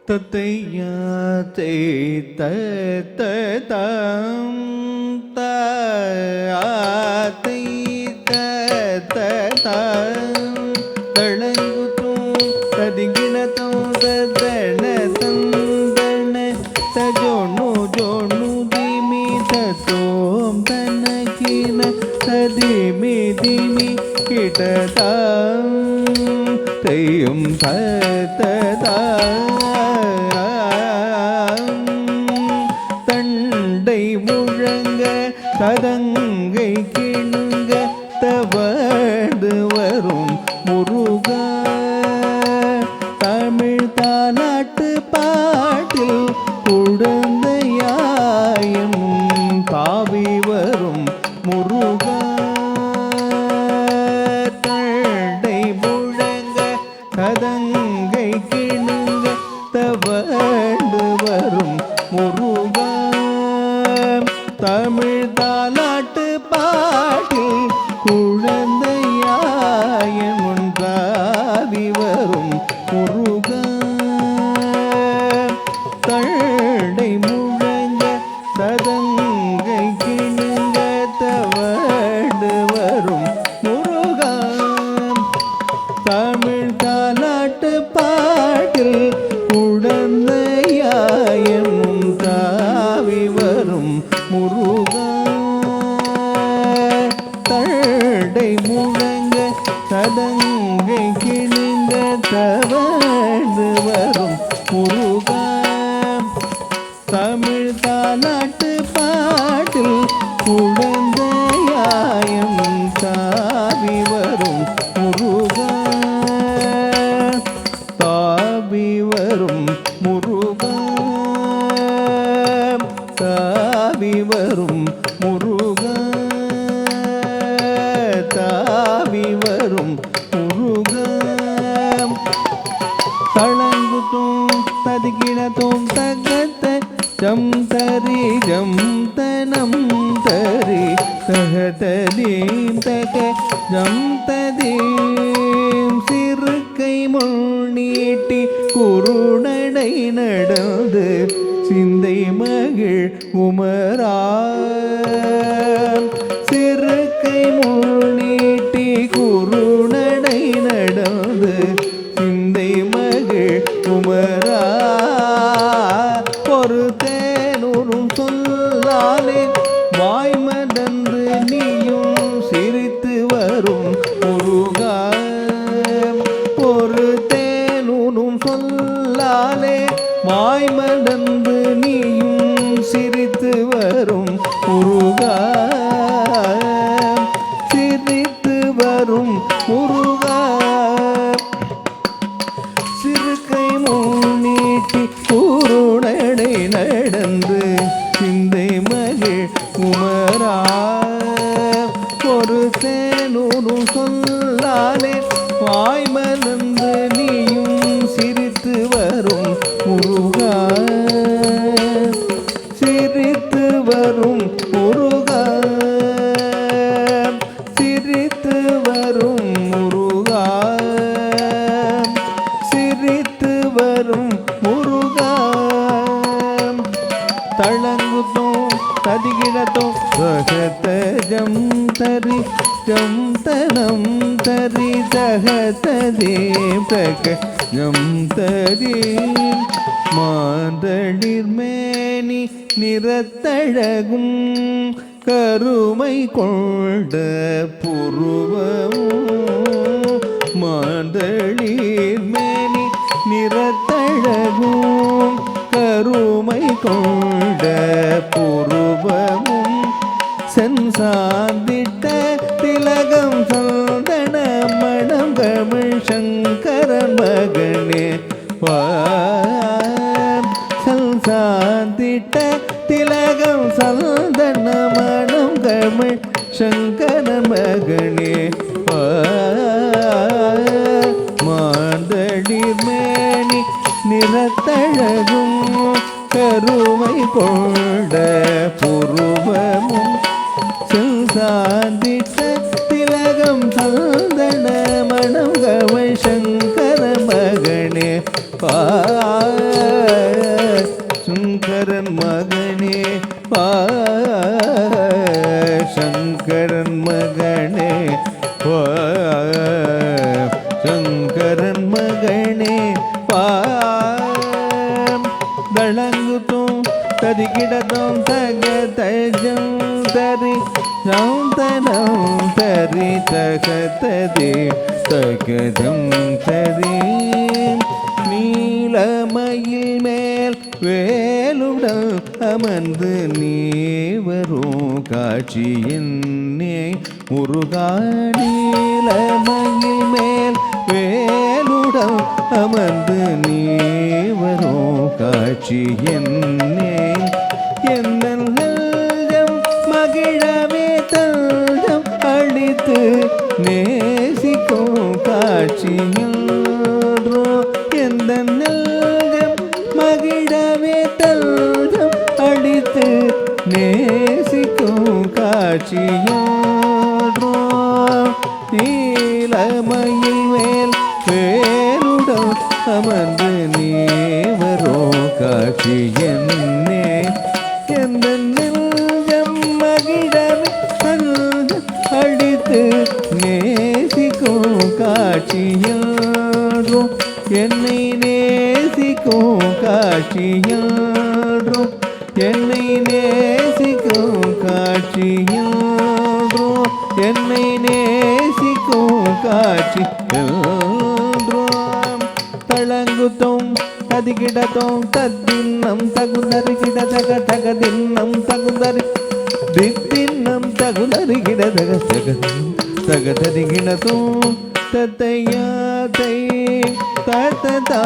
தத்தையாத்தை தத்தம் தாத்தை தத்தம் தளங்குத்தும் ததிங்கிணத்தும் ததன தந்தன தஜோணு ஜோணு திமி தத்தோம் தனகின ததிமி திமி கிட்டதாம் தையும் தத்ததா ததங்கை கிணுங்க தவழ்ந்து வரும் முருகா தமிழ் தாலாட்டு பாட்டில் குழந்தையாயும் தாவி வரும் முருகா தண்டை முழங்க ததங்கை கிணுங்க தவழ்ந்து வரும் முருகா தமிழ் தாலாட்டு பாட்டில் குழந்தையாயன் ஒன்றாவி வரும் முருகா தண்டை முழங்க ததங்கை கிணுங்க தவழ்ந்து வரும் முருகா தமிழ் தாலாட்டு பாட்டில் குழந்தையாயன் ஒன்றாவி வரும் முருகா தண்டை முழங்க ததங்கை கிணுங்க தவழ்ந்து வரும் முருகா தமிழ் தாலாட்டு பாட்டில் குழந்தையாயம் தாவி வரும் முருகா தாவி வரும் முருகா தாவி வரும் முருகா தாவி வரும் முருகா தளங்குத்தும் ததிகிணத்தும் தகத்த ஜம் தரி ஜம் தனம் தரி தகதீம் தக ஜம் ததீம் சிறுக்கை முன்னீட்டி குருணடை நடந்து சிந்தை மகிழ் உமரா சிறுக்கை முன்னீட்டி குருணடை நடந்து சிந்தை மகிழ் உமரா ஒரு தேனூரும் சொல்லாலே வாய்மடந்து நீயும் சிரித்து வரும் முருகா ஒரு தேனூரும் சொல்லாலே வாய்மடந்து நீயும் சிரித்து வரும் முருகா சிரித்து வரும் முருகா சிறுக்கை முன்னீட்டி கூருணடை நடந்து சிந்தை மகிழ் உமரா ஒரு தேனூரும் சொல்லாலே வாய்மலர்ந்து நீயும் சிரித்து வரும் முருகா சிரித்து வரும் முருகா சிரித்து வரும் முருகா சிரித்து வரும் முருகா தளங்குத்தும் ததிகிடத்தும் ரகத்த ஜம் தரி ஜம் தனம் தரி தகதே பிரக ஜம் தரி மாதளிர் மேனி நிறத்தழகும் கருமை கொண்ட புருவமும் மாதளிர் மேனி நிறத்தழகும் கருமை கொண்ட புருவமும் சென்சாந்திட்ட திலகம் சந்தன மணம் தமிழ் சங்கரன் மகனே சென்சாந்திட்ட திலகம் சந்தன மணம் தமிழ் சங்கரன் மகனே மாந்தளிர் மேனி நிறத்தழகும் கருமை கொண்ட புருவமும் செல்சாந்திட்ட திலகம் சந்தன மணம் கமை சங்கர மகனே மகனே தளங்குத்தும் தரிகிடதும் தக தஜம் தரி சௌந்தரம் தரி தக தரி தகதம் தரி நீலமயில் மேல் வேலுடன் அமர்ந்து நீ வரும் காட்சி என்னே முருகா நீலமயில் மேல் வேலுடன் அமர்ந்து நீ வரும் காட்சி என்னே என்னல் நெஞ்சம் மகிழவே தஞ்சம் அளித்து நேசிக்கும் காட்சியன்றோ எந்த நெஞ்சம் மகிழவே தஞ்சம் அளித்து நேசிக்கும் காட்சியன்றோ நீலமயில் மேல் வேலுடன் அமர்ந்து நீ வரோ காட்சி என்னே எந்த நெஞ்சம் மகிழவே தஞ்சம் அளித்து நேசிக்கும் காட்சியன்றோ என்னை நேசிக்கும் காட்சியன்றோ என்னை நேசிக்கும் காட்சியன்றோ என்னை நேசிக்கும் காட்சியன்றோ தளங்குத்தோம் ததிகிடத்தோம் தத்தின்னம் தகுந்தருகிட தக தகதின்னம் தகுந்தரு தித்தின்னம் தகுந்தருகிட தக தகதின் தகதரிகிடத்தோம் தத்தையாத்தை தத்ததா